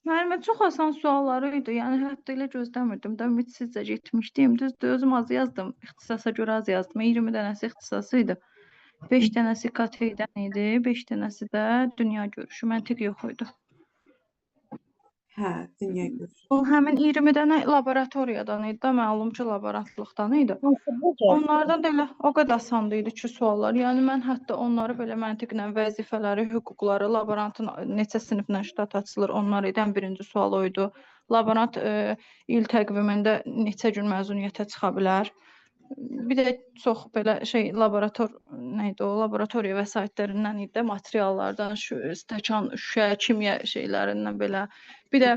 Müəllimə çox asan sualları idi. Yəni hətta elə gözləmirdim də, ümidsizcə getmişdim. Düzdür, özüm az yazdım. İxtisasa görə az yazdım. 20 dənəsi ixtisası idi. 5 dənəsi KT-dən idi, 5 dənəsi də dünya görüşü, məntiq yox idi. Hə, dünya görüşü. O həmin 20 dənə laboratoriyadan idi də, məlumcu laboratorluqdan idi. Onlardan da elə o qədər asan idi ki, suallar. Yəni mən hətta onları belə məntiqlə vəzifələri, hüquqları, laborantın neçə siniflə ştat açılır, onlar idi. Ən birinci sual o idi. Laborant il təqvimində neçə gün məzuniyyətə çıxa bilər? Bir də çox belə laborator nə idi o, laboratoriya vəsaitlərindən idi, materiallardan, stəkan, şüşə, kimya şeylərindən belə. Bir də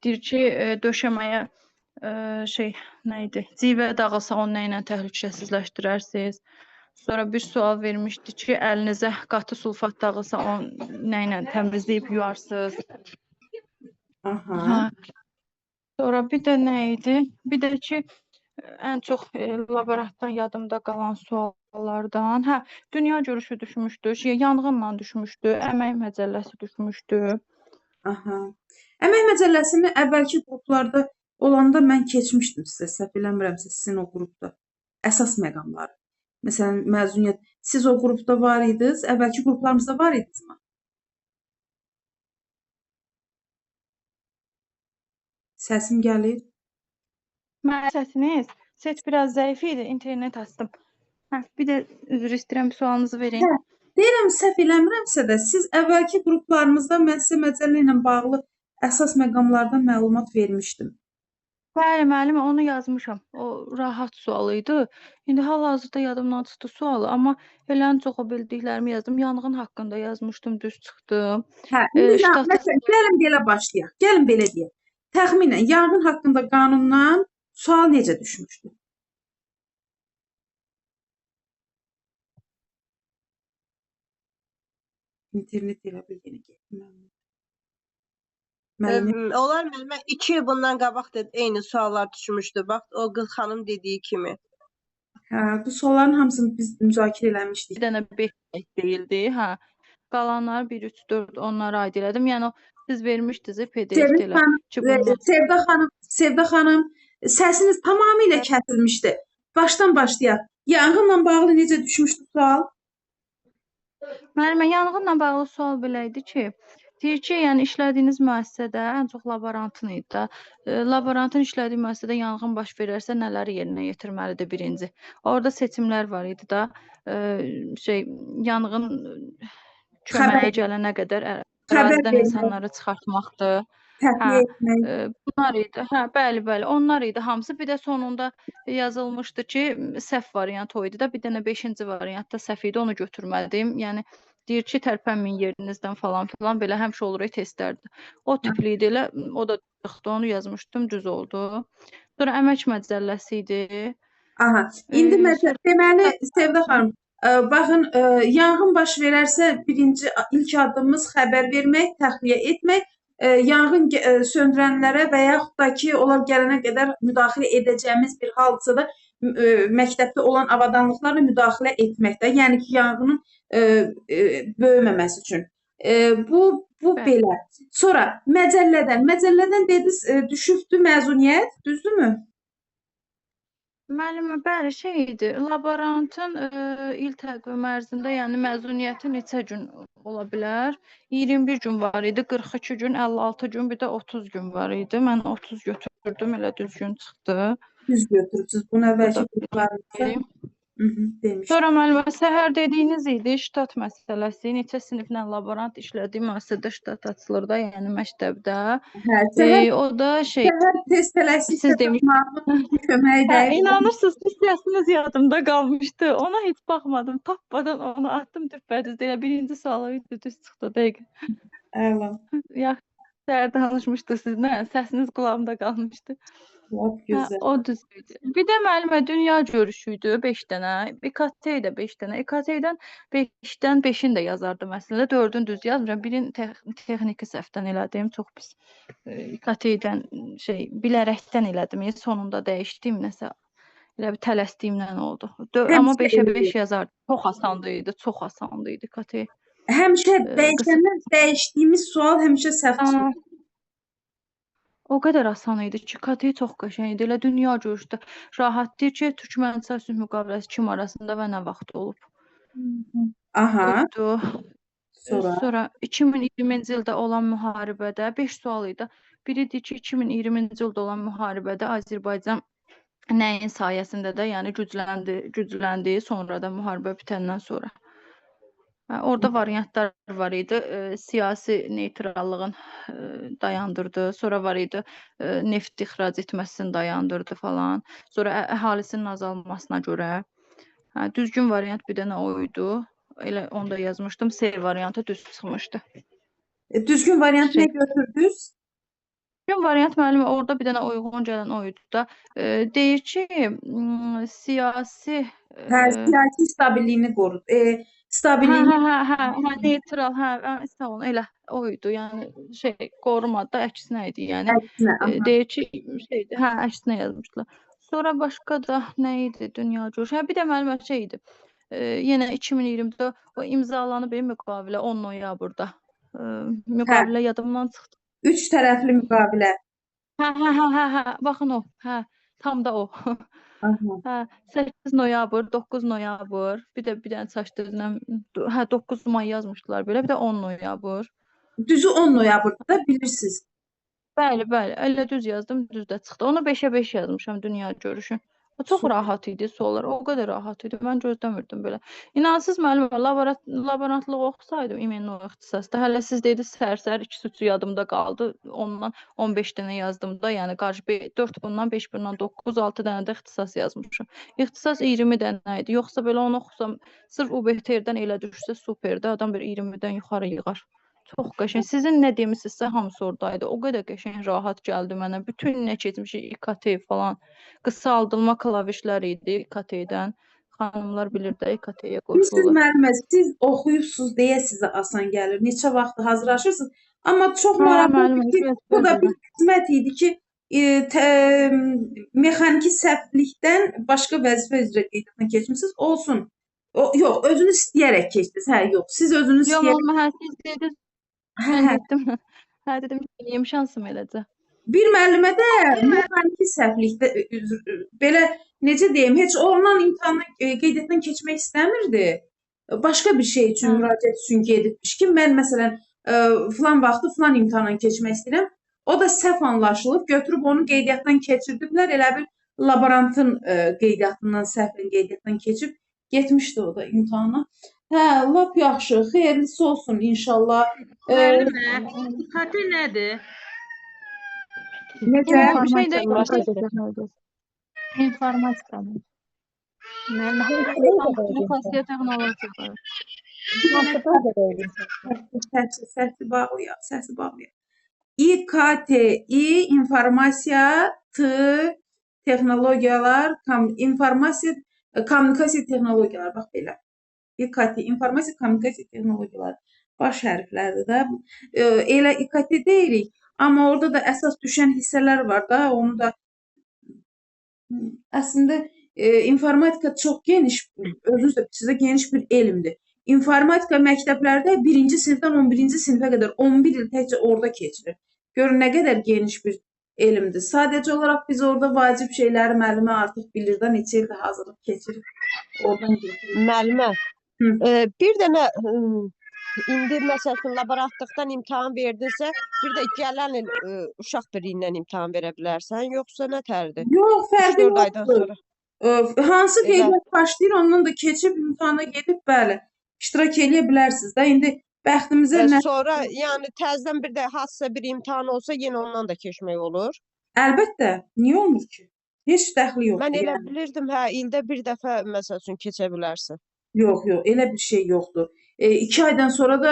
deyir ki, döşəməyə nə idi? Civə dağılsa onu nə ilə təhlükəsizləşdirərsiniz? Sonra bir sual vermişdi ki, əlinizə qatı sulfat dağılsa onu nə ilə təmizləyib yuyarsınız? Aha. Sonra bir də nə idi? Bir də ki, ən çox laboratdan yadımda qalan suallardan, dünya görüşü düşmüşdü, yanğınla düşmüşdü, əmək məcəlləsi düşmüşdü. Aha. Əmək məcəlləsini əvvəlki qruplarda olanda mən keçmişdim sizə, səhv eləmirəmsə sizin o qrupda. Əsas məqamları. Məsələn, məzuniyyət. Siz o qrupda var idiniz, əvvəlki qruplarımızda var idinizmi? Səsim gəlir. Mənim səsiniz, ses biraz zəif idi, internet açdım. Bir də üzr istəyirəm, sualınızı verin. Deyirəm, səhv eləmirəmsə də, siz əvvəlki qruplarımızda mən sizə məcəllə ilə bağlı əsas məqamlardan məlumat vermişdim. Bəli, müəllimə, onu yazmışam. O rahat sual idi. İndi hal-hazırda yadımdan çıxdı sualı, amma elən çox o bildiklərimi yazdım. Yanğın haqqında yazmışdım, düz çıxdı. Məsələn, gəlin belə başlayaq. Gəlin belə deyək. Təxminən yanğın haqqında qanundan sual necə düşmüşdü? İnternet elə bir yenə getdi. Onlar müəllimə 2 il bundan qabaq da eyni suallar düşmüşdü. Bax, o qız xanım dediyi kimi. Hə, bu sualların hamısını biz müzakirə eləmişdik. Bir dənə 5 deyildi, Qalanları 1, 3, 4 onlara aid elədim. Yəni siz vermişdiniz PDF-də elə. Sevda xanım, səsiniz tamamilə kəsilmişdi. Başdan başlayaq. Yanğınla bağlı necə düşmüşdü sual? Müəllimə, yanğınla bağlı sual belə idi ki, deyir ki, yəni işlədiyiniz müəssisədə ən çox laborantın idi də. Laborantın işlədiyi müəssisədə yanğın baş verərsə nələri yerinə yetirməlidir birinci? Orada seçimlər var idi da. Yanğın köməyə gələnə qədər ərazidən insanları çıxartmaqdır. Bunlar idi. Bəli, onlar idi hamısı. Bir də sonunda yazılmışdı ki, səhv variant o idi da, bir dənə 5-ci variantda səhv idi, onu götürməliydim. Yəni deyir ki, tərpənməyin yerinizdən falan filan, belə həmişə olur testlərdə. O tipli idi elə, o da çıxdı, onu yazmışdım, düz oldu. Sonra əmək məcəlləsi idi. Aha. İndi deməli, Sevda xanım, baxın, yanğın baş verərsə ilk addımımız xəbər vermək, təxliyə etmək, yanğın söndürənlərə və yaxud da ki, onlar gələnə qədər müdaxilə edəcəyimiz bir hadisədə məktəbdə olan avadanlıqlarla müdaxilə etməkdə, yəni ki, yanğının böyüməməsi üçün. Bu belə. Sonra məcəllədən dediniz, düşübdü məzuniyyət, düzdürmü? Müəllimə, bəli, idi, laborantın il təqvimi ərzində, yəni məzuniyyəti neçə gün ola bilər? 21 gün var idi, 42 gün, 56 gün, bir də 30 gün var idi. Mən 30 götürdüm, elə düzgün çıxdı. Düz götürürsünüz. Bunu əvvəlki qruplarınızda demişdim. Sonra müəllimə, səhər dediyiniz idi, ştat məsələsi, neçə siniflə laborant işlədiyi müəssisədə ştat açılır da, yəni məktəbdə. O da səhər test tələsi kömək edir. İnanırsınız, səsiniz yadımda qalmışdı. Ona heç baxmadım, tapmadan onu atdım düppədüz. Elə birinci sualı idi, düz çıxdı dəqiq. Əla. Yaxşı, səhər danışmışdıq sizinlə, səsiniz qulağımda qalmışdı. O düz idi. Bir də müəllimə, dünya görüşü idi 5 dənə, İKT də 5 dənə. İKT-dən 5-dən 5-ini də yazardım əslində, 4-ünü düz yazmıram. Birini texniki səhvdən elədim, çox pis. İKT-dən bilərəkdən elədim, sonunda dəyişdim nəsə. Elə bir tələsdiyimdən oldu. Amma 5-ə 5 yazardım. Çox asandı idi İKT. Həmişə dəyişdiyimiz sual həmişə səhv çıxır. O qədər asan idi ki, KT çox qəşəng idi. Elə dünya görüşdə rahat deyir ki, Türkmənistan sülh müqaviləsi kim arasında və nə vaxt olub. Aha, Buydu. sonra. Sonra 2020-ci ildə olan müharibədə 5 sual idi. Biri deyir ki, 2020-ci ildə olan müharibədə Azərbaycan nəyin sayəsində də, yəni gücləndi sonradan müharibə bitəndən sonra. Orada variantlar var idi. Siyasi neytrallığın dayandırdı. Sonra var idi neft ixrac etməsini dayandırdı falan. Sonra əhalisinin azalmasına görə. Düzgün variant bir dənə o idi. Elə onu da yazmışdım. C variantı düz çıxmışdı. Düzgün variant Şey, nə götürdünüz? düzgün variant müəllim orada bir dənə uyğun gələn o idi da. Deyir ki, siyasi Hə, siyasi stabilliyini qorud. hə, Stabilliyini neytral, sağ olun, elə o idi. Yəni qorumadı da, əksinə idi. Yəni əksinə. Aha. deyir ki, əksinə yazmışdılar. Sonra başqa da nə idi dünya görüş? Bir də müəllimə idi. Yenə 2020-də o imzalanıb müqavilə 10 noyabrda. Müqavilə yadımdan çıxdı. 3 tərəfli müqavilə. Baxın o. Tam da o. Aha. 8 noyabr, 9 noyabr, bir dənə çaşdırdım. 9 may yazmışdılar belə, bir də 10 noyabr. Düzü 10 noyabrda bilirsiniz. Bəli, elə düz yazdım, düz də çıxdı. Onu 5-ə 5 yazmışam dünya görüşü. O çox rahat idi suallar, o qədər rahat idi. Mən gözləmirdim belə. İnansız müəllim, laborantlıq oxusaydım imенно ixtisasda. Hələ siz dediniz səhər 2-3 yadımda qaldı. Ondan 15 dənə yazdım da, yəni qarşı 4 bundan, 5 bundan 9, 6 dənə də ixtisas yazmışam. İxtisas 20 dənə idi. Yoxsa belə onu oxusam, sırf UBT-dən elə düşsə superdə, adam bir 20-dən yuxarı yığar. Çox qəşəng. Sizin nə demisinizsə hamısı oradaydı. O qədər qəşəng, rahat gəldi mənə. Bütün nə keçmişik, İKT falan. Qısaldılma klavişləri idi İKT-dən. Xanımlar bilir də İKT-yə Siz qoşulur. müəllimə, siz oxuyubsuz deyə sizə asan gəlir. Neçə vaxt hazırlaşırsınız. Amma çox maraqlıdır ki, bu da bir qismət idi ki, mexaniki səhvlikdən başqa vəzifə üzrə qeydiyyatına keçmisiniz. Olsun. Yox, özünüz istəyərək keçdiniz. Yox. Siz özünüz istəyərək. Yox, siz dediniz. Mən getdim. Dedim ki, şansım eləcə. Bir müəllimə də mexaniki səhvlikdə belə necə deyim, heç ondan imtahandan qeydiyyatdan keçmək istəmirdi. Başqa bir şey üçün müraciət üçün gedibmiş ki, mən məsələn filan vaxtı filan imtahandan keçmək istəyirəm. O da səhv anlaşılıb, götürüb onu qeydiyyatdan keçirdiblər. Elə bir laborantın qeydiyyatından səhvən qeydiyyatdan keçib getmişdi o da imtahana. Lap yaxşı, xeyirlisi olsun inşallah. Müəllimə, İKT nədir? Necə? İnformatikadır. Kommunikasiya texnologiyaları. Səsi bağlayaq. İKTİ informasiya, texnologiyalar, kommunikasiya texnologiyaları, bax belə. İKT informasiya, kommunikasiya texnologiyaları baş hərflərdir də. Elə İKT deyirik, amma orada da əsas düşən hissələr var da, onu da əslində informatika çox geniş, özünüz də sizə geniş bir elmdir. İnformatika məktəblərdə 1-ci sinifdən 11-ci sinifə qədər 11 il təkcə orada keçirir. Görün nə qədər geniş bir elmdir. Sadəcə olaraq biz orada vacib şeyləri müəllimə artıq bilir də, neçə ildə hazırlıq keçirir. Oradan keçirir. Müəllimə, bir dənə indi məsələn laborantlıqdan imtahan verdinsə, bir də gələn il uşaq birindən imtahan verə bilərsən, yoxsa nə tərdir? Yox, fərqi 4 aydan yoxdur. sonra. Hansı qeydiyyat başlayır, ondan da keçib imtahana gedib, bəli, iştirak eləyə bilərsiniz də. İndi bəxtimizə nə? Sonra yəni təzədən bir də hansısa bir imtahan olsa, yenə ondan da keçmək olur. Əlbəttə, niyə olmur ki? Heç dəxli yoxdur. Mən elə bilirdim, ildə bir dəfə məsəl üçün keçə bilərsən. Yox, elə bir şey yoxdur. 2 aydan sonra da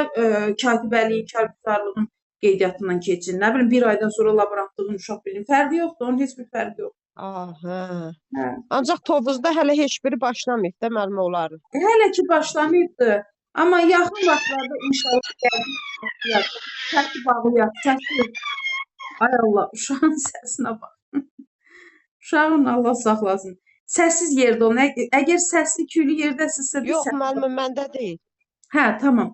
katibəliyin, kargüzarlığın qeydiyyatından keçir. Nə bilim, 1 aydan sonra laborantlığın uşaq birliyin. Fərqi yoxdur, onun heç bir fərqi yoxdur. Hə. Ancaq Tovuzda hələ heç biri başlamayıb da müəllimə onların. Hələ ki başlamayıbdı. Amma yaxın vaxtlarda inşallah gələcək. Səsi bağlayaq, səsi. Ay Allah, uşağın səsinə bax. Uşağın Allah saxlasın. Səssiz yerdə olun. Əgər səsli küylü yerdəsinizsə... Yox, müəllimə, məndə deyil. Hə, tamam.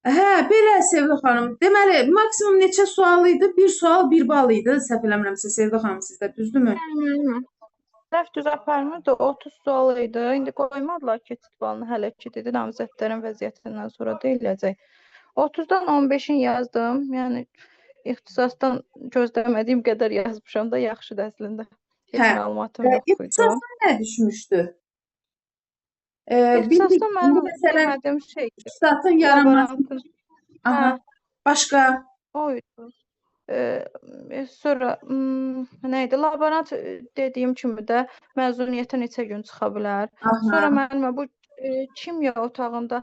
Hə, belə Sevda xanım. Deməli, maksimum neçə sual idi? Bir sual 1 bal idi, səhv eləmirəmsə Sevda xanım sizdə, düzdürmü? Səhv düz aparmırdı. 30 sual idi. İndi qoymadılar keçid balını hələ ki dedi. Namizədlərin vəziyyətindən sonra deyiləcək. 30-dan 15-in yazdım. Yəni ixtisasdan gözləmədiyim qədər yazmışam da yaxşıdır əslində. Heç Hə. məlumatım yox idi. İxtisasdan nə düşmüşdü? Bildik, İxtisasda indi mənim məsələn bilmədiyim şey ixtisasın yaranması, laborantın aha, başqa. o idi. Sonra nə idi? Laborant dediyim kimi də məzuniyyətə neçə gün çıxa bilər. Aha. Sonra müəllimə bu kimya otağında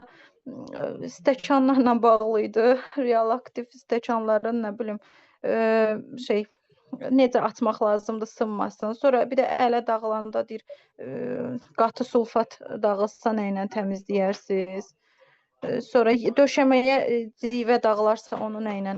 stəkanlarla bağlı idi. Reaktiv stəkanların nə bilim şey necə atmaq lazımdır sınmasın. Sonra bir də ələ dağılanda deyir qatı sulfat dağılsa nə ilə təmizləyərsiniz. Sonra döşəməyə civə dağılarsa onu nə ilə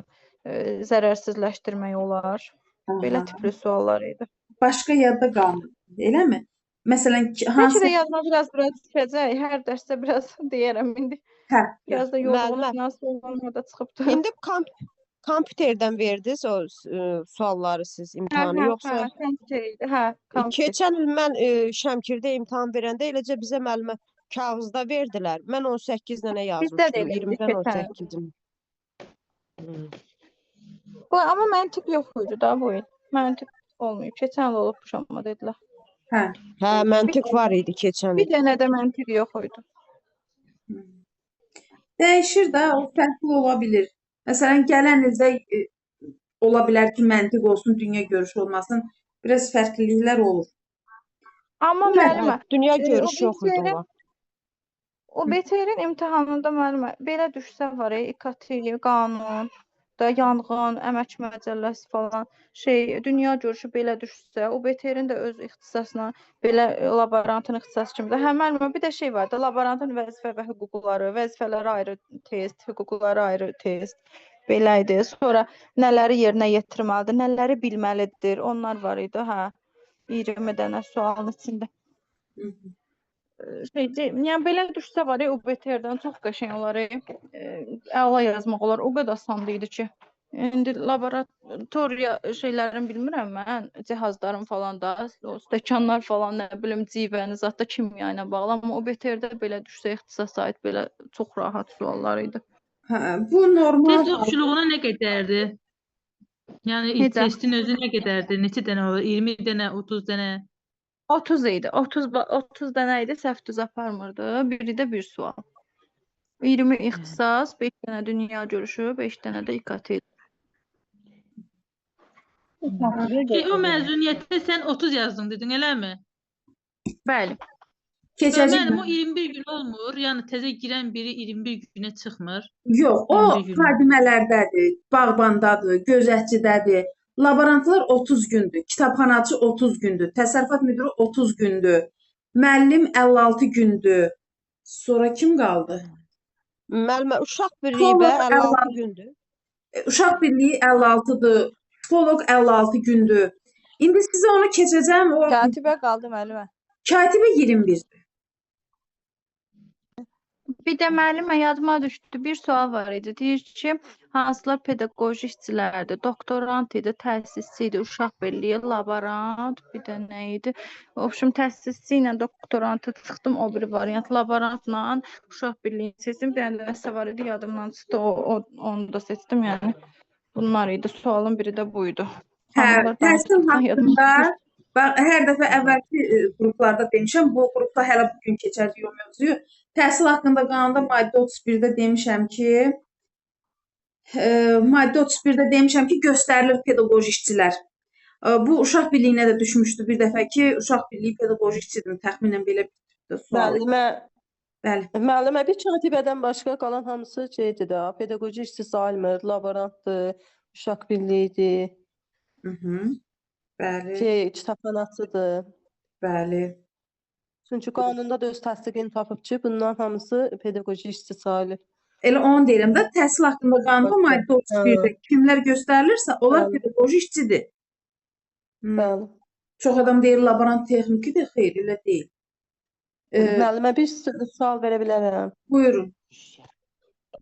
zərərsizləşdirmək olar. Belə Aha. tipli suallar idi. Başqa yadda qalmır, eləmi? Məsələn, Bəlkə hansı də yadıma biraz düşəcək. Hər dərsdə biraz deyərəm indi. hə, Biraz da yorğunluq Müəllimə, nasıl olmamada çıxıbdı. indi kompüterdən verdiniz o sualları siz imtahanı, yoxsa kompüter idi. Hə, kompüter. keçən il mən Şəmkirdə imtahan verəndə eləcə bizə müəllimə kağızda verdilər. Mən 18 dənə Bizdə də yazmışdım. elə idi 20-dən keçən il. 18-im. Bu amma məntiq yox idi da bu il. Məntiq olmuyor. Keçən il olubmuş amma dedilər. hə. Hə, məntiq var idi keçən Bir il. dənə də məntiq yox idi. Dəyişir də, o fərqli ola bilir. Məsələn, gələn ildə ola bilər ki, məntiq olsun, dünya görüşü olmasın. Biraz fərqliliklər olur. Amma Hə, müəllimə, Dünya o görüşü yox idi o BTR-in vaxt. o BTR-in imtahanında müəllimə belə düşsə var, İKT, qanun, da yanğın, əmək məcəlləsi falan şey, dünya görüşü belə düşsə, o BTR-in də öz ixtisasına belə laborantın ixtisası kimi də hə müəllimə bir də şey var da, laborantın vəzifə və hüquqları, vəzifələri ayrı test, hüquqları ayrı test. Belə idi. Sonra nələri yerinə yetirməlidir, nələri bilməlidir, onlar var idi, hə. 20 dənə sualın içində. Yəni belə düşsə var, o BTR-dən çox qəşəng olar, əla yazmaq olar. O qədər asan idi ki. İndi laboratoriya şeylərini bilmirəm mən, cihazların falan da, o stəkanlar falan, nə bilim, civəni, zətdə kimya ilə bağlı, amma o BTR-də belə düşsə ixtisasa aid belə çox rahat suallar idi. Hə, bu normal. Test oxşuluğuna nə qədərdir? Yəni Necə? testin özü nə qədərdir? Neçə dənə olur? 20 dənə, 30 dənə? 30 idi. 30 dənə idi, səhv düz aparmırdı. Biri də bir sual. 20 ixtisas, 5 dənə dünya görüşü, 5 dənə də İKT. O məzuniyyətdə sən 30 yazdın dedin, eləmi? Bəli. Keçəcək. Mənim o 21 gün olmur. Yəni təzə girən biri 21 günə çıxmır. Yox, o 21 gün. xadimələrdədir, bağbandadır, gözətçidədir. Laborantlar 30 gündür, kitabxanaçı 30 gündür, təsərrüfat müdiri 30 gündür, müəllim 56 gündür. Sonra kim qaldı? Müəllimə, uşaq birliyi bə 56 gündür. Uşaq birliyi 56-dır, psixoloq 56 gündür. İndi sizə onu keçəcəm, o Katibə qaldı müəllimə. katibə 21-dir. Bir də müəllimə yadıma düşdü. Bir sual var idi. Deyir ki, hansılar pedaqoji işçilərdir? Doktorant idi, təsisçi idi, uşaq birliyi, laborant, bir də nə idi? Obşum təsisçi ilə doktorantı çıxdım, o bir variant. Laborantla uşaq birliyini seçdim. Bir dənə nəsə var idi, yadımdan çıxdı. Onu da seçdim, yəni. Bunlar idi. Sualın biri də buydu. Hə, təhsil haqqında bax, hər dəfə əvvəlki qruplarda demişəm, bu qrupda hələ bu gün keçəcək o mövzuyu. Təhsil haqqında qanunda maddə 31-də demişəm ki, göstərilir pedaqoji işçilər. Bu uşaq birliyinə də düşmüşdü bir dəfə ki, uşaq birliyi pedaqoji işçidir, təxminən belə bir sual. Bəli. Müəllimə, bir katibədən başqa qalan hamısı şeydir də, pedaqoji işçi sayılmır, laborantdır, uşaq birliyidir, Bəli. kitabxanaçıdır. Bəli. Çünki qanunda da öz təsdiqini tapıb ki, bunların hamısı pedaqoji işçi sayılır. Elə onu deyirəm də, təhsil haqqında qanunda maddə 31-də kimlər göstərilirsə, onlar pedaqoji işçidir. Bəli. Çox adam deyir laborant texnikidir, xeyr, elə deyil. Müəllimə, bir sual verə bilərəm. Buyurun.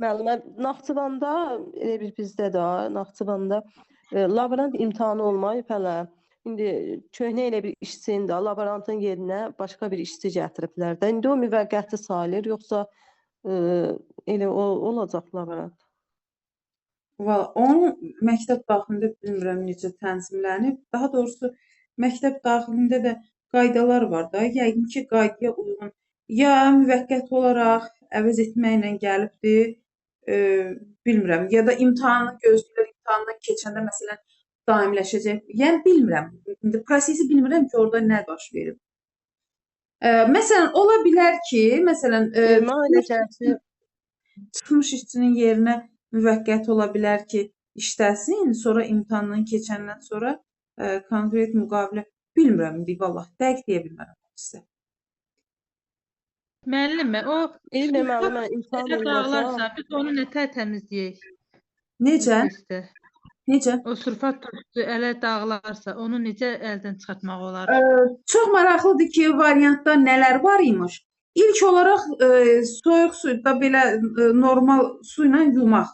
Müəllimə, Naxçıvanda, elə bir bizdə də, Naxçıvanda laborant imtahanı olmayıb hələ. İndi köhnə elə bir işçinin də laborantın yerinə başqa bir işçi gətiriblər də. İndi o müvəqqəti sayılır, yoxsa elə olacaq laborant? Valla onun məktəb daxilində bilmirəm necə tənzimlənib. Daha doğrusu məktəb daxilində də qaydalar var da. Yəqin ki, qaydaya uyğun ya müvəqqəti olaraq əvəz etməklə gəlibdir, bilmirəm. Ya da imtahanı gözləyirlər, imtahandan keçəndə məsələn daimləşəcək. Yəni bilmirəm. İndi prosesi bilmirəm ki, orada nə baş verib. Məsələn, ola bilər ki, məsələn, çıxmış işçinin yerinə müvəqqəti ola bilər ki, işləsin, sonra imtahandan keçəndən sonra konkret müqavilə bilmirəm indi vallah, dəqiq deyə bilmərəm sizə. Müəllimə, o İndi müəllimə imtahan elə dağılarsa, olacaq. biz onu nətər təmizləyək? Necə? Ofisdə. Necə? O sulfat turşusu elə dağılarsa, onu necə əldən çıxartmaq olar? Çox maraqlıdır ki, variantda nələr var imiş. İlk olaraq soyuq suda belə normal su ilə yumaq.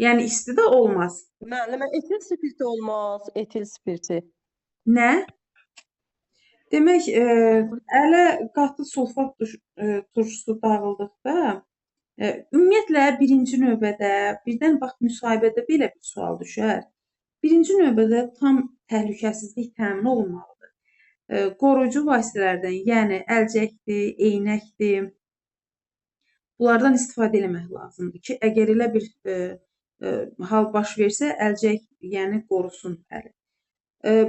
Yəni isti də olmaz. Müəllimə, etil spirti olmaz, etil spirti. Nə? Demək, ələ qatı sulfat turşusu dağıldıqda, ümumiyyətlə birinci növbədə, birdən bax müsahibədə belə bir sual düşər. Birinci növbədə tam təhlükəsizlik təmin olunmalıdır. Qoruyucu vasitələrdən, yəni əlcəkdir, eynəkdir, bunlardan istifadə etmək lazımdır ki, əgər elə bir hal baş versə, əlcək yəni qorusun əli.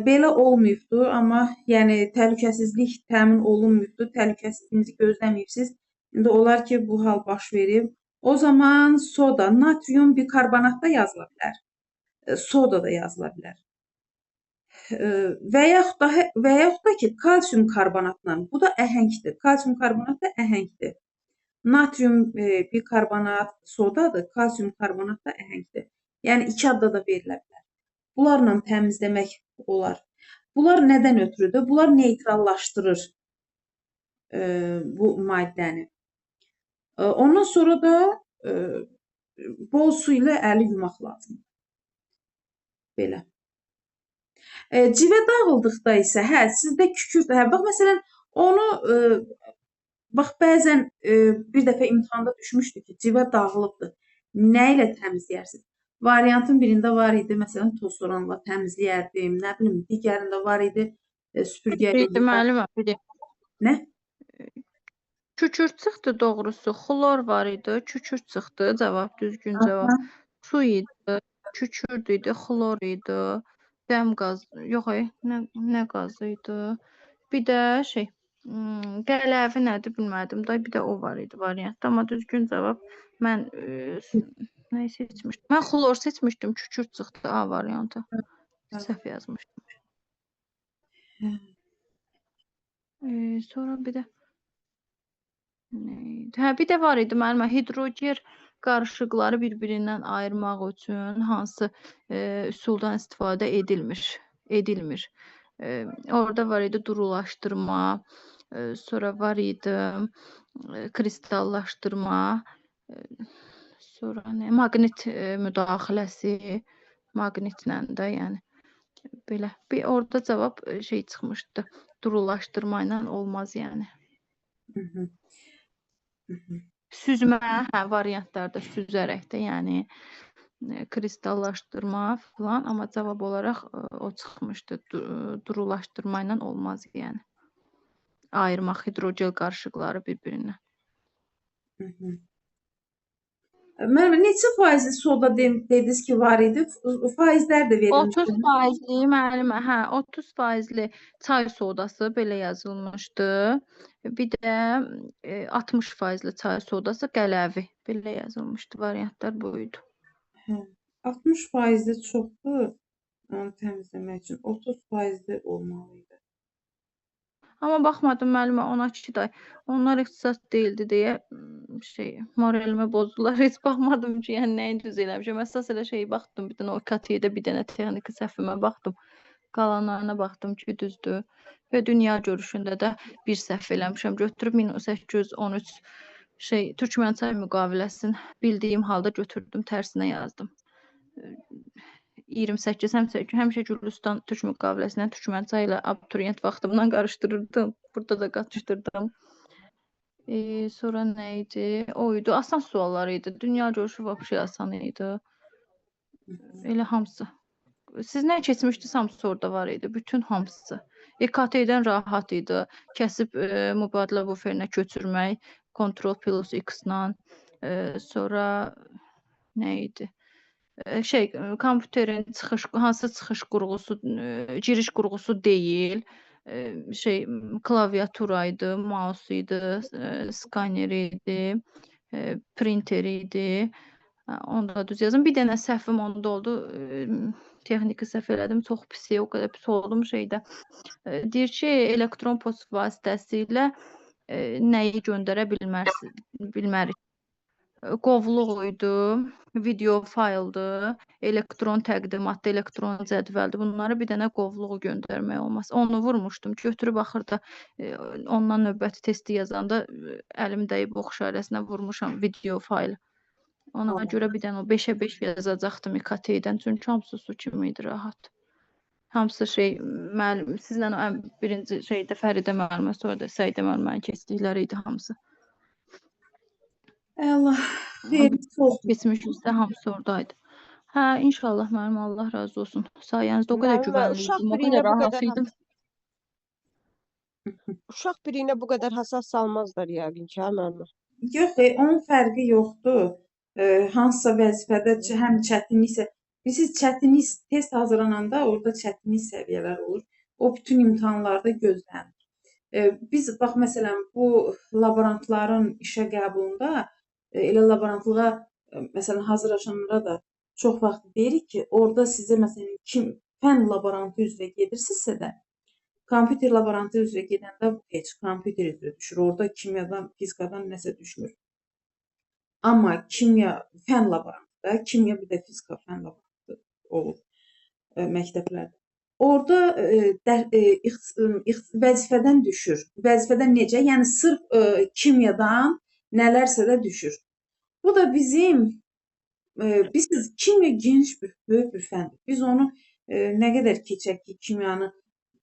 Belə olmayıbdır, amma yəni təhlükəsizlik təmin olunmayıbdır, təhlükəsizliyinizi gözləməyibsiniz. İndi olar ki, bu hal baş verib. O zaman soda, natrium bikarbonat da yazıla bilər. Soda da yazıla bilər. Və yaxud da ki, kalsium karbonatla, bu da əhəngdir. Kalsium karbonat da əhəngdir. Natrium bikarbonat sodadır, kalsium karbonat da əhəngdir. Yəni iki adda da verilə bilər. Bunlarla təmizləmək olar. Bunlar nədən ötürüdür? Bunlar neytrallaşdırır bu maddəni. Ondan sonra da bol su ilə əli yumaq lazımdır. Belə. Civə dağıldıqda isə, sizdə kükürt, bax məsələn, onu bax bəzən bir dəfə imtahanda düşmüşdü ki, civə dağılıbdır. Nə ilə təmizləyərsiniz? Variantın birində var idi, məsələn, tozsoranla təmizləyərdim, nə bilim, digərində var idi, süpürgəyə. Müəllimə, bir də. Nə? Kükürt çıxdı doğrusu, xlor var idi, kükürt çıxdı, cavab düzgün cavab. Su idi, kükürt idi, xlor idi, dəm qaz, yox, nə qazı idi. Bir də qələvi nədir bilmədim da, bir də o var idi variantda, amma düzgün cavab mən nə seçmişdim? Mən xlor seçmişdim, kükürt çıxdı A variantı. Səhv yazmışdım. Sonra bir də bir də var idi müəllimə, hidroger qarışıqları bir-birindən ayırmaq üçün hansı üsuldan istifadə edilmir. Orada var idi durulaşdırma, sonra var idi kristallaşdırma, sonra maqnit müdaxiləsi, maqnitlə də, yəni belə. Bir orada cavab çıxmışdı. Durulaşdırma ilə olmaz, yəni. Süzmə, variantlarda süzərək də, yəni kristallaşdırma filan, amma cavab olaraq o çıxmışdı. Durulaşdırma ilə olmaz, yəni. Ayırmaq hidrogel qarışıqları bir-birindən. Müəllimə, neçə faizli soda dediniz ki, var idi? Faizlər də verilmiş. 30 faizli müəllimə, 30 faizli çay sodası belə yazılmışdı. Bir də 60 faizli çay sodası qələvi belə yazılmışdı. Variantlar bu idi. 60 faizli çoxdur onu təmizləmək üçün. 30 faizli olmalı idi. Amma baxmadım müəllimə ona ki də onlar ixtisas deyildi deyə moralimə bozdular. Heç baxmadım ki, yəni nəyin düz eləmişəm. Əsas elə baxdım, bir dənə o KT-yə bir dənə texniki səhvimə baxdım. Qalanlarına baxdım ki, düzdür. Və dünya görüşündə də bir səhv eləmişəm. Götürüb 1813 Türkmənçay müqaviləsini bildiyim halda götürdüm, tərsinə yazdım. 28 həmişə Gürcüstan Türk müqaviləsindən Türkmənçay ilə abituriyent vaxtımdan qarışdırırdım. Burada da qatışdırdım. Sonra nə idi? O idi. Asan suallar idi. Dünya görüşü vəbşi asan idi. Elə hamısı. Siz nə keçmişdiniz, hamısı orada var idi. Bütün hamısı. EKT-dən rahat idi. Kəsib mübadilə buferinə köçürmək. Ctrl plus X-la. Sonra nə idi? Kompüterin hansı çıxış qurğusu, giriş qurğusu deyil. Klaviatura idi, mouse idi, skaner idi, printer idi. Onu da düz yazım. Bir dənə səhvim onda oldu. Texniki səhv elədim. Çox pis, o qədər pis oldum şeydə. Deyir ki, elektron post vasitəsilə nəyi göndərə bilmərik. Qovluq idi, video fayldı, elektron təqdimatdı, elektron cədvəldi. Bunları bir dənə qovluğu göndərmək olmaz. Onu vurmuşdum. Götürüb axırda ondan növbəti testi yazanda əlim dəyib ox işarəsinə vurmuşam video faylı. Ona görə bir dənə o 5-ə 5 yazacaqdım İKT-dən. Çünki hamısı su kimi idi, rahat. Hamısı sizlə birinci Fəridə müəllimə, sonra da Səidə müəllimənin keçdikləri idi hamısı. Allah xeyirli olsun. Keçmişimizdə hamısı oradaydı. İnşallah müəllim, Allah razı olsun. Sayənizdə o qədər güvənliydim, o qədər rahat idim. Uşaq birinə bu qədər həssas salmazlar yəqin ki, müəllimə. Yox, onun fərqi yoxdur. Hansısa vəzifədə həm çətinliksə, siz çətinlik test hazırlananda orada çətinlik səviyyələri olur. O bütün imtahanlarda gözlənir. Biz bax məsələn bu laborantların işə qəbulunda elə laborantlığa məsələn hazırlaşanlara da çox vaxt deyirik ki, orada sizə məsələn fənn laborantı üzrə gedirsinizsə də, kompüter laborantı üzrə gedəndə heç kompüter üzrə düşür. Orada kimyadan, fizikadan nəsə düşmür. Amma kimya fənn laborantı, kimya bir də fizika fənn laborantı olur məktəblərdə. Orada vəzifədən düşür. Vəzifədən necə? Yəni sırf kimyadan nələrsə də düşür. Bu da biz kimya geniş böyük bir fəndir. Biz onu nə qədər keçək ki, kimyanı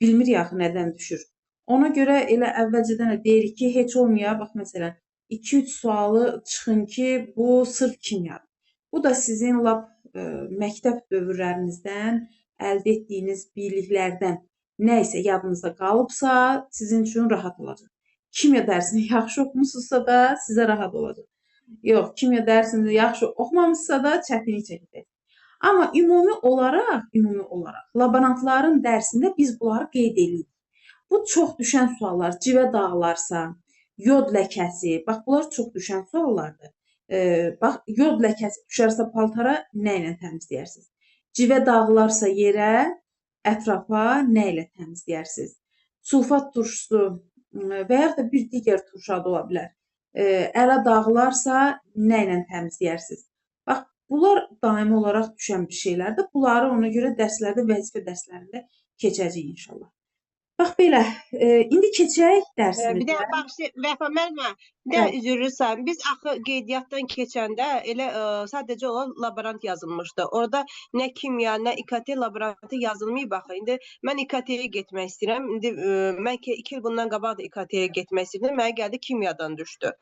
bilmirik axı nədən düşür. Ona görə elə əvvəlcədən də deyirik ki, heç olmaya, bax məsələn, 2-3 sualı çıxın ki, bu sırf kimyadır. Bu da sizin lap məktəb dövrlərinizdən əldə etdiyiniz biliklərdən nə isə yadınızda qalıbsa, sizin üçün rahat olacaq. Kimya dərsini yaxşı oxumusunuzsa da sizə rahat olacaq. Yox, kimya dərsini yaxşı oxumamışsa da çətinlik çəkəcək. Amma ümumi olaraq laborantların dərsində biz bunları qeyd edirik. Bu çox düşən suallar, civə dağlarsa, yod ləkəsi, bax bunlar çox düşən suallardır. Bax, yod ləkəsi düşərsə paltara nə ilə təmizləyərsiniz? Civə dağlarsa yerə, ətrafa nə ilə təmizləyərsiniz? Sulfat turşusu və yaxud da bir digər turşu adı ola bilər. Əla dağlarsa nə ilə təmizləyərsiniz? Bax, bunlar daimi olaraq düşən bir şeylərdir. Bunları ona görə dərslərdə, vəzifə dərslərində keçəcəyik inşallah. Bax belə, indi keçək dərsimizə. Bir də bax, Vəfa müəllimə, bir də üzrlüsən. Biz axı qeydiyyatdan keçəndə elə sadəcə o laborant yazılmışdı. Orada nə kimya, nə İKT laborantı yazılmayıb axı. İndi mən İKT-yə getmək istəyirəm. İndi mən 2 il bundan qabaq da İKT-yə getmək istəyirdim. Mənə gəldi kimyadan düşdü.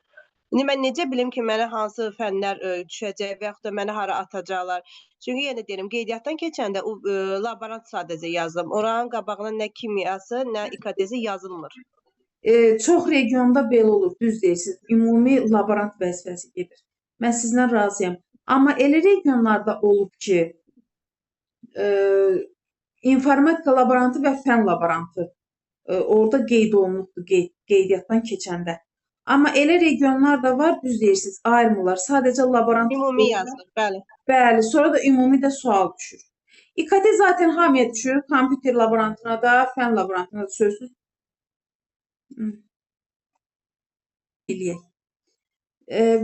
İndi mən necə bilim ki, mənə hansı fənlər düşəcək və yaxud da mənə hara atacaqlar? Çünki yenə deyirəm, qeydiyyatdan keçəndə laborant sadəcə yazdım. Oranın qabağına nə kimyası, nə İKT-si yazılmır. Çox regionda belə olur, düz deyirsiniz. Ümumi laborant vəzifəsi gedir. Mən sizlə razıyam. Amma elə regionlarda olub ki, informatika laborantı və fənn laborantı orada qeyd olunubdur qeydiyyatdan keçəndə. Amma elə regionlar da var, düz deyirsiniz, ayrımırlar. Sadəcə laborant ümumi yazılır, bəli. Bəli, sonra da ümumi də sual düşür. İKT zaten hamıya düşür, kompüter laborantına da, fənn laborantına da sözsüz. Eləyək.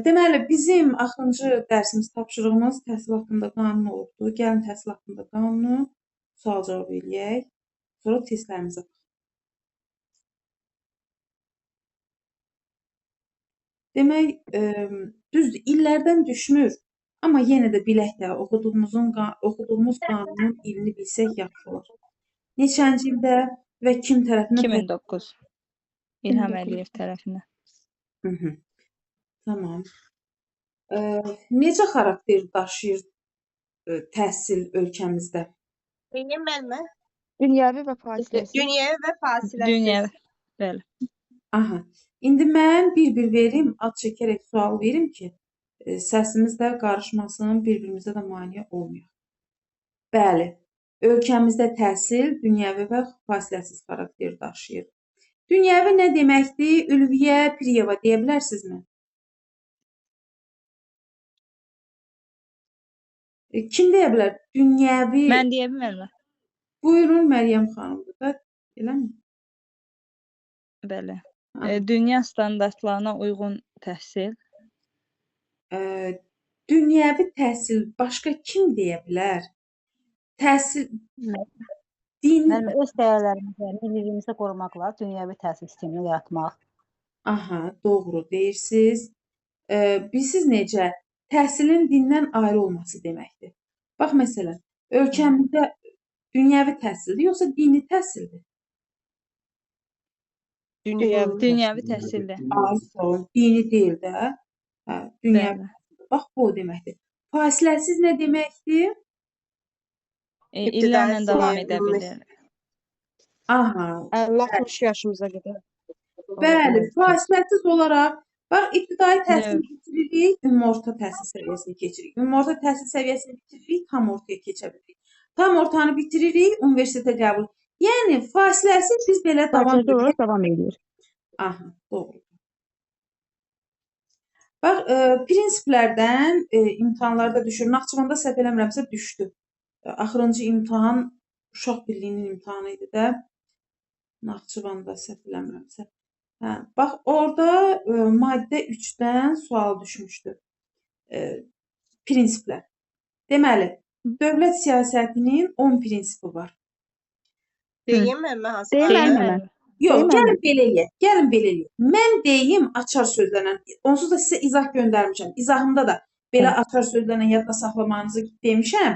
Deməli, bizim axırıncı dərsimiz, tapşırığımız təhsil haqqında qanun olubdur. Gəlin təhsil haqqında qanunu sual cavab eləyək. Sonra testlərimizə baxaq. Demək, düzdür, illərdən düşmür. Amma yenə də bilək də oxuduğumuz qanunun ilini bilsək yaxşı olar. Neçənci ildə və kim tərəfindən 2009 İlham 2009. Əliyev tərəfindən. Hı -hı. Tamam. Necə xarakter daşıyır təhsil ölkəmizdə? Deyim müəllimə? Dünyəvi və fasiləsiz. Dünyəvi və fasiləsiz. Dünya, bəli. Aha. İndi mən bir-bir verim, ad çəkərək sual verim ki, səsimiz də qarışmasın, bir-birimizə də maneə olmayaq. Bəli, ölkəmizdə təhsil dünyəvi və fasiləsiz xarakter daşıyır. Dünyəvi nə deməkdir? Ülviyə Piriyeva deyə bilərsinizmi? Kim deyə bilər? Dünyəvi. Mən deyə bilmərəm. Buyurun Məryəm xanımdır da, eləmi? Bəli. Ha. Dünya standartlarına uyğun təhsil. Dünyəvi təhsil başqa kim deyə bilər? Təhsil din. Müəllimə, öz dəyərlərimizi, milliliyimizi qorumaqla dünyəvi təhsil sistemini yaratmaq. Aha, doğru deyirsiniz. Bilsiz necə? Təhsilin dindən ayrı olması deməkdir. Bax, məsələn, ölkəmizdə dünyəvi təhsildir, yoxsa dini təhsildir? Dünyəvi təhsildir. Aydın, dini deyil də. Hə, dünyəvi. Bəli. Bax, bu o deməkdir. Fasiləsiz nə deməkdir? İllərlə davam edə bilər. Aha, 50-60 yaşımıza qədər. bəli, fasiləsiz olaraq, bax, ibtidai təhsil bitiririk, ümumi təhsil səviyyəsini keçiririk. Ümumi təhsil səviyyəsini bitiririk, tam ortaya keçə bilirik. Tam ortanı bitiririk, universitetə qəbul. Yəni, fasiləsiz biz belə davam Fasiləsiz edirik. olaraq davam edir. Aha, doğru. Bax, prinsiplərdən imtahanlarda düşür. Naxçıvanda səhv eləmirəmsə düşdü. Axırıncı imtahan Uşaq Birliyinin imtahanı idi də. Naxçıvanda səhv eləmirəmsə. Hə, bax, orada maddə 3-dən sual düşmüşdü. Prinsiplər. Deməli, dövlət siyasətinin 10 prinsipi var. Deyim müəllimə hansı? Deyim var? müəllimə. Yox, Deyim gəlin belə eləyək. Gəlin belə eləyək. Mən deyim açar sözlərlə. Onsuz da sizə izah göndərmişəm. İzahımda da belə açar sözlərlə yadda saxlamağınızı demişəm.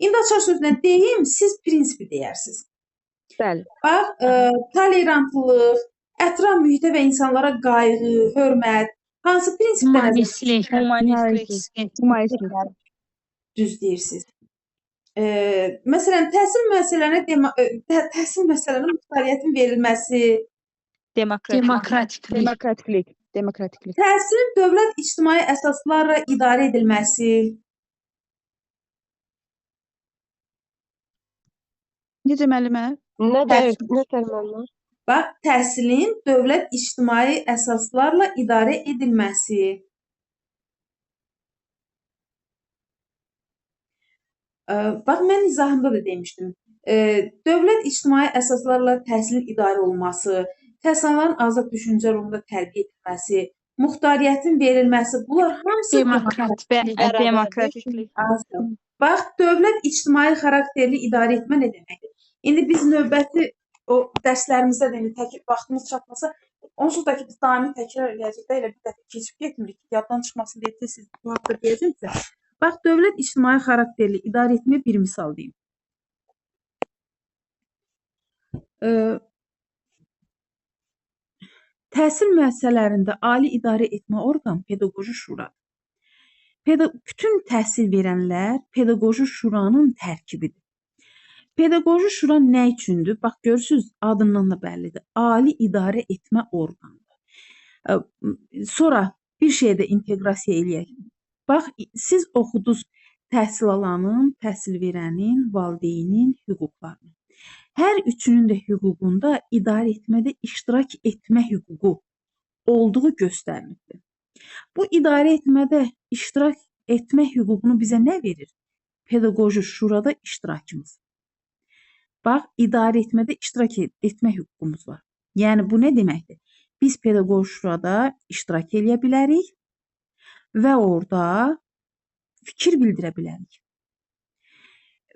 İndi açar sözlə deyim, siz prinsipi deyərsiniz. Bəli. Bax, tolerantlıq, ətraf mühitə və insanlara qayğı, hörmət, hansı prinsipdə Humanistlik. Humanistlik. düz deyirsiniz. Məsələn, təhsil məsələlərinin muxtariyyətin verilməsi, Demokratiklik. Demokratiklik. təhsilin dövlət ictimai əsaslarla idarə edilməsi, Necə müəllimə? Nə deyir? Nə müəllimə? bax, təhsilin dövlət ictimai əsaslarla idarə edilməsi. Bax, mən izahımda da demişdim. Dövlət ictimai əsaslarla təhsilin idarə olunması, təhsillərin azad düşüncə ruhunda tərbiyə edilməsi, muxtariyyətin verilməsi, bunlar hamısı Demokratiklik. Bax, dövlət ictimai xarakterli idarə etmə nə deməkdir? İndi biz növbəti o dərslərimizdə də təkrar vaxtımız çatmasa, onsuz da ki biz daimi təkrar eləyəcək də elə bir dəfə keçib getmirik. Yaddan çıxmasın deyə siz bu haqda deyəcəksə. Bax, dövlət ictimai xarakterli idarə etməyə bir misal deyim. Təhsil müəssisələrində ali idarə etmə orqan pedaqoji şuradır. Bütün təhsil verənlər pedaqoji şuranın tərkibidir. Pedaqoji şura nə üçündür? Bax, görürsünüz, adından da bəllidir. Ali idarə etmə orqanıdır. Sonra bir şeyə də inteqrasiya eləyək. Bax, siz oxudunuz təhsil alanın, təhsil verənin, valideynin hüquqlarını. Hər üçünün də hüququnda idarə etmədə iştirak etmə hüququ olduğu göstərilibdir. Bu idarə etmədə iştirak etmə hüququnu bizə nə verir? Pedaqoji şurada iştirakımız. Bax, idarə etmədə iştirak etmə hüququmuz var. Yəni, bu nə deməkdir? Biz pedaqoji şurada iştirak edə bilərik və orada fikir bildirə bilərik.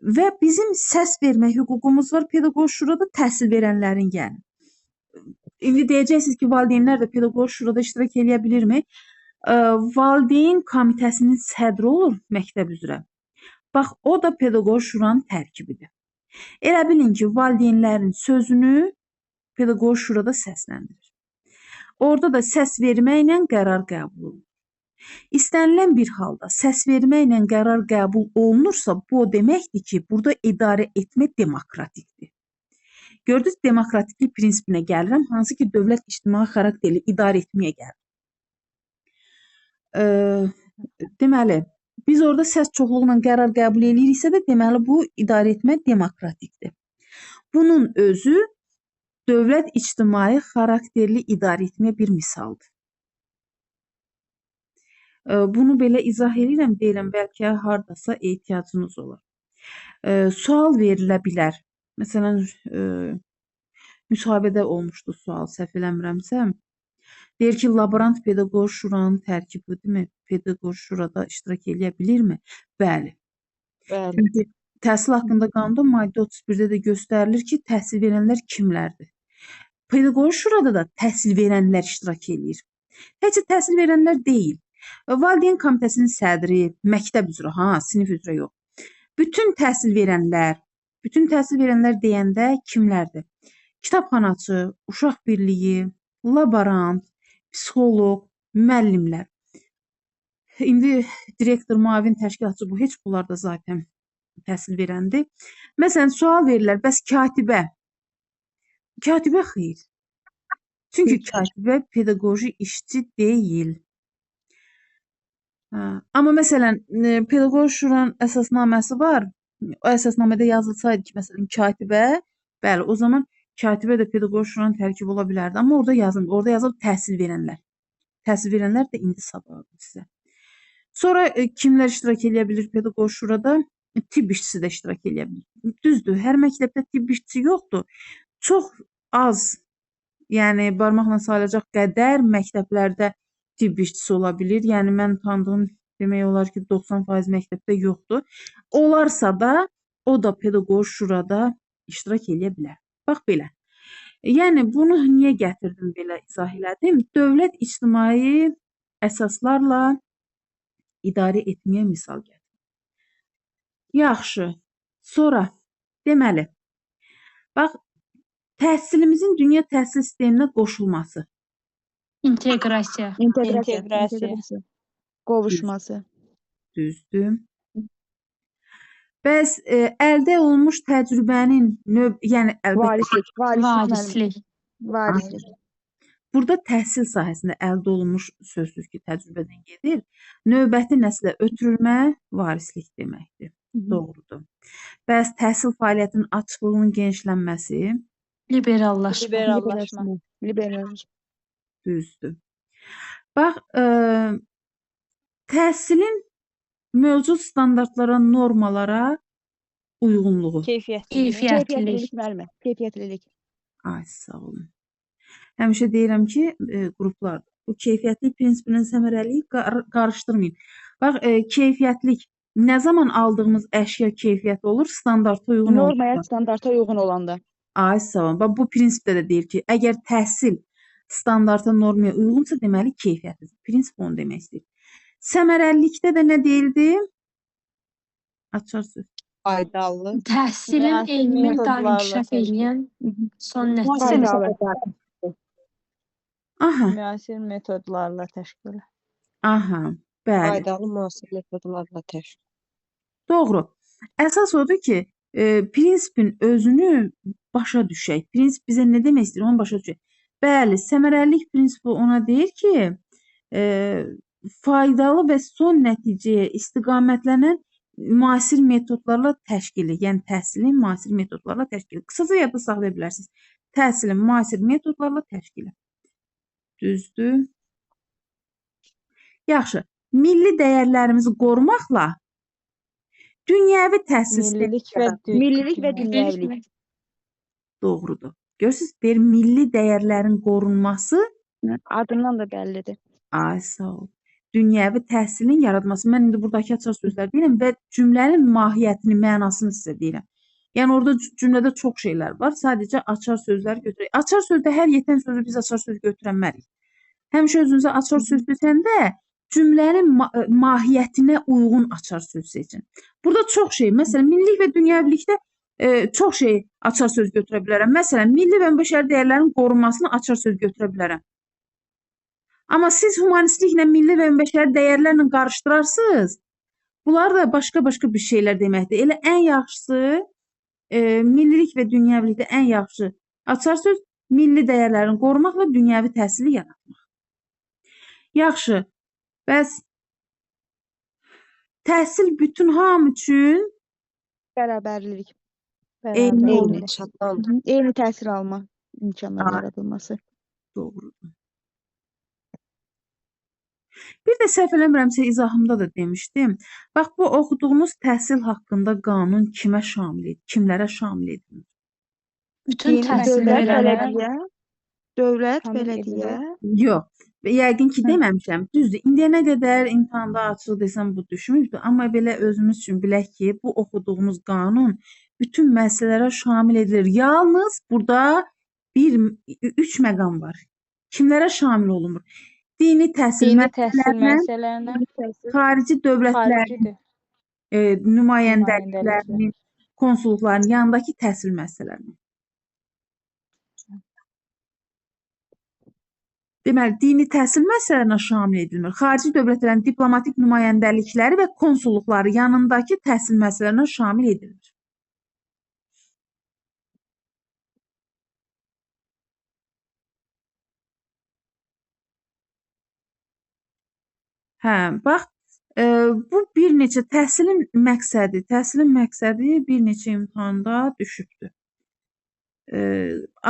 Və bizim səs vermə hüququmuz var pedaqoji şurada təhsil verənlərin yəni. İndi deyəcəksiniz ki, valideynlər də pedaqoji şurada iştirak edə bilirmi? Valideyn komitəsinin sədri olur məktəb üzrə. Bax, o da pedaqoq şuranın tərkibidir. Elə bilin ki, valideynlərin sözünü pedaqoq şurada səsləndirir. Orada da səs verməklə qərar qəbul olunur. İstənilən bir halda səs verməklə qərar qəbul olunursa, bu o deməkdir ki, burada idarə etmə demokratikdir. Gördünüz, demokratiklik prinsipinə gəlirəm, hansı ki, dövlət ictimai xarakterli idarə etməyə gəlir. Deməli, biz orada səs çoxluğuyla qərar qəbul ediriksə də, deməli, bu idarə etmə demokratikdir. Bunun özü dövlət ictimai xarakterli idarə etməyə bir misaldır. Bunu belə izah edirəm, deyirəm, bəlkə hardasa ehtiyacınız olar. Sual verilə bilər. Məsələn, müsahibədə olmuşdu sual, səhv eləmirəmsə. Deyir ki, laborant pedaqoq şuranın tərkibidirmi? Pedaqoq şurada iştirak edə bilirmi? Bəli. Çünki təhsil haqqında qanunda maddə 31-də də göstərilir ki, təhsil verənlər kimlərdir? Pedaqoq şurada da təhsil verənlər iştirak edir. Təkcə təhsil verənlər deyil. Valideyn komitəsinin sədri, məktəb üzrə, sinif üzrə yox. Bütün təhsil verənlər deyəndə kimlərdir? Kitabxanaçı, uşaq birliyi, laborant, psixoloq, müəllimlər. İndi direktor, müavin təşkilatçı bu, heç bunlar da zaten təhsil verəndir. Məsələn, sual verirlər, bəs katibə? Katibə xeyr. Çünki katibə pedaqoji işçi deyil. Amma məsələn, pedaqoq şuranın əsasnaməsi var. O əsasnamədə yazılsaydı ki, məsələn, katibə, bəli, o zaman katibə də pedaqoq şuranın tərkibi ola bilərdi. Amma orada yazılıb təhsil verənlər. Təhsil verənlər də indi sabahdır sizə. Sonra kimlər iştirak edə bilir pedaqoq şurada? Tibb işçisi də iştirak edə bilir. Düzdür, hər məktəbdə tibb işçisi yoxdur. Çox az, yəni barmaqla sayılacaq qədər məktəblərdə tibb işçisi ola bilir. Yəni, mən tanıdığım demək olar ki, 90% məktəbdə yoxdur. Olarsa da, o da pedaqoq şurada iştirak edə bilər. Bax, belə. Yəni, bunu niyə gətirdim, belə izah elədim? Dövlət ictimai əsaslarla idarə etməyə misal gətirir. Yaxşı. Sonra, deməli, bax, təhsilimizin dünya təhsil sisteminə qoşulması. İnteqrasiya. İnteqrasiya. Qovuşması. Düzdür. Bəs əldə olunmuş təcrübənin yəni Varislik. Burada təhsil sahəsində əldə olunmuş sözsüz ki, təcrübədən gedir. Növbəti nəslə ötürülmə varislik deməkdir. Doğrudur. Bəs təhsil fəaliyyətinin açıqlığının genişlənməsi? Liberallaşma. Düzdür. Bax, təhsilin mövcud standartlara, normalara uyğunluğu. Keyfiyyətlilik. Ay, sağ olun. Həmişə deyirəm ki, qruplarda bu keyfiyyətlik prinsipinin səmərəliyi qarışdırmayın. Bax, keyfiyyətlik nə zaman aldığımız əşya keyfiyyətli olur? Standarta uyğun olur. Normaya, standarta uyğun olanda. Ay, sağ olun. Bax, bu prinsipdə də deyir ki, əgər təhsil standarta, normaya uyğunsa, deməli keyfiyyətlidir. Prinsip onu demək istəyir. Səmərəlilikdə də nə deyildi? Açar söz. Faydalı. Təhsilin elmi inkişaf edən son nəticəsi. Aha, Müasir metodlarla təşkil. aha, bəli. Faydalı müasir metodlarla təşkil. Doğru. Əsas odur ki, prinsipin özünü başa düşək. Prinsip bizə nə demək istəyir, onu başa düşək. Bəli, səmərəlilik prinsipi ona deyir ki, faydalı və son nəticəyə istiqamətlənən müasir metodlarla təşkili, yəni təhsilin müasir metodlarla təşkili. Qısaca yadda saxlaya bilərsiniz. Təhsilin müasir metodlarla təşkili. Düzdür. Yaxşı. Milli dəyərlərimizi qorumaqla dünyəvi təhsil Millilik və dünyəvilik. doğrudur. Görürsünüz, bir milli dəyərlərin qorunması Adından da bəllidir. ay sağ ol. Dünyəvi təhsilin yaradılması. Mən indi buradakı açar sözlər deyirəm və cümlənin mahiyyətini, mənasını sizə deyirəm. Yəni orada cümlədə çox şeylər var. Sadəcə açar sözlər götürək. Açar sözdə hər yetən sözü biz açar söz götürənmərik. Həmişə özünüzə açar söz desəndə cümlənin mahiyyətinə uyğun açar söz seçin. Burada çox şey, məsələn, millilik və dünyəvilikdə çox şey açar söz götürə bilərəm. Məsələn, milli və bəşəri dəyərlərin qorunmasını açar söz götürə bilərəm. Amma siz humanistliklə milli və bəşəri dəyərlərlə qarışdırarsınız, bunlar da başqa-başqa bir şeylər deməkdir. Elə ən yaxşısı, millilik və dünyəvilikdə ən yaxşı açar söz milli dəyərlərin qorumaq və dünyəvi təhsili yaratmaq. Yaxşı, bəs təhsil bütün hamı üçün Bərabərlik. eyni Eyni olmalı. çatdan. Eyni təhsil alma imkanları yaradılması. Doğrudur. Bir də səhv eləmirəmsə izahımda da demişdim. Bax, bu oxuduğumuz təhsil haqqında qanun kimə şamil edilir? Kimlərə şamil edilir? Bütün Yeni təhsil dövlət, verənə bələdiyyə, dövlət, Şamil bələdiyyə. Yox. Yəqin ki, deməmişəm. Düzdür. İndiyə nə qədər imtahanda açıq desəm bu düşmüşdür. Amma belə özümüz üçün bilək ki, bu oxuduğumuz qanun bütün müəssisələrə şamil edilir. Yalnız burada 3 məqam var. Kimlərə şamil olunmur? Dini təhsil Dini təhsil müəssisələrinə, müəssisələrinə xarici dövlətlərin xaricidir. nümayəndəliklərinin, konsulluqların yanındakı təhsil müəssisələrinə. Deməli, dini təhsil müəssisələrinə şamil edilmir. Xarici dövlətlərin diplomatik nümayəndəlikləri və konsulluqları yanındakı təhsil müəssisələrinə şamil edilir. Hə, bax, bu bir neçə təhsilin məqsədi bir neçə imtahanda düşübdür.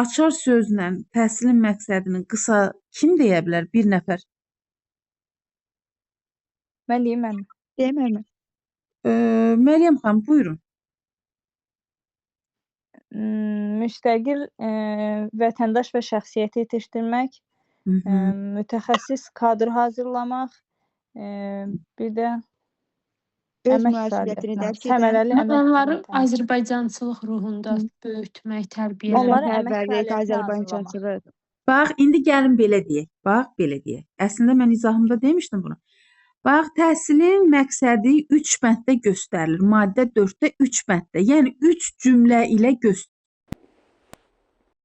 Açar sözlə təhsilin məqsədini qısa kim deyə bilər? Bir nəfər. Mən deyim mən. Deyirəm. Məryəm xanım, buyurun. Müstəqil vətəndaş və şəxsiyyəti yetişdirmək, mütəxəssis kadr hazırlamaq, bir də Öz əmək məsuliyyətini fəaliyyətinə, dərk edən, səmərəli əmək Onları fəaliyyətinə. Azərbaycançılıq ruhunda böyütmək, tərbiyələmək. Onları əmək Vətənpərvərlik, fəaliyyətinə hazırlamaq. Azərbaycançılıq. Bax, indi gəlin belə deyək. Bax, belə deyək. Əslində mən izahımda demişdim bunu. Bax, təhsilin məqsədi 3 bənddə göstərilir. Maddə 4-də 3 bənddə. Yəni 3 cümlə ilə göstərilir.